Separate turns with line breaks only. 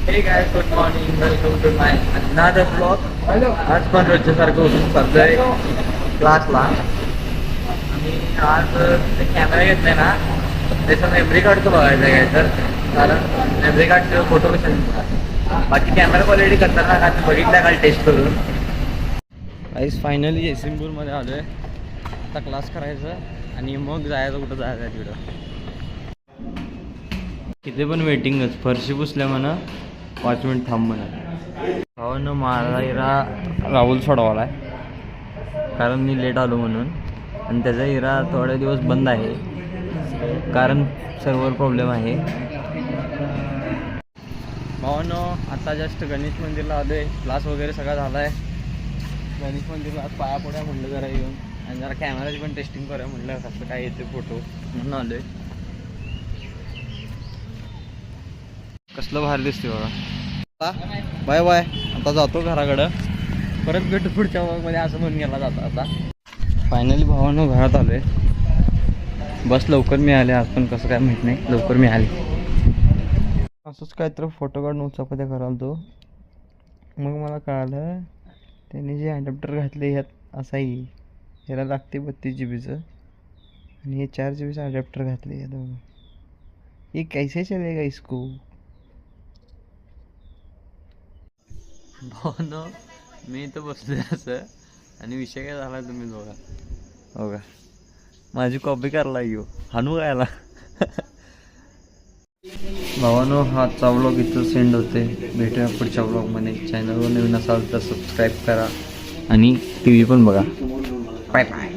हे काय good morning, welcome to my another blog. आज पण रोजच्यासारखं उठून चाललोय क्लासला. आणि आज कॅमेरा घेतलाय ना, त्याचा मेमरी कार्डचं बघायचं आहे काय तर. कारण मेमरी कार्डचे फोटो कसे निघतात. बाकी कॅमेरा क्वालिटी खतरनाक आहे, बघितल्या काल टेस्ट करून. आईस फायनली जयसिंगपूरमध्ये आलो आहे. आता क्लास करायचं आणि मग जायचं कुठं जायचं आहे तिकडं. तिथे पण वेटिंगच, फरशी पुसल्या म्हणा 5 मिनिट थांब म्हणा. हो ना, मला इरा राहुल सोडवाला आहे कारण मी लेट आलो म्हणून. आणि त्याचा इरा थोडे दिवस बंद आहे कारण सर्व्हर प्रॉब्लेम आहे. भावानो आता जस्ट गणेश मंदिरला आलो आहे. क्लास वगैरे सगळा झाला आहे. गणेश मंदिरला आज पाया पड्या म्हणलं जरा येऊन, आणि जरा कॅमेराची पण टेस्टिंग करूया म्हणलं कसं काय येते फोटो म्हणून आलो आहे. कसलं भारी दिसते बघा. बाय बाय, आता जातो घराकडं. परत भेटू पुढच्या मध्ये असं म्हणून गेला जाता. आता फायनली भावानं घरात आलो आहे. बस लवकर मिळाले आज, पण कसं काय माहीत नाही, लवकर मिळाले. असंच काय तर फोटो काढून उचापत्या कराल तो. मग मला कळालं त्याने जे अडॅप्टर घातले ह्यात असाही ह्याला लागते 32 GB आणि हे 4 GB अडॅप्टर घातले ह्या दोघं. हे कैसे चलेगा इसको. भावनो मी इथं बसलोय असं, आणि विषय काय झाला तुम्ही बघा. हो का, माझी कॉपी करायला येऊ हानू गायला. भावानो हा आजचा व्लॉग इथं सेंड होते. भेटूया पुढच्या व्लॉगमध्ये. चॅनलवर नवीन असाल तर सबस्क्राईब करा आणि TV पण बघा. Bye bye.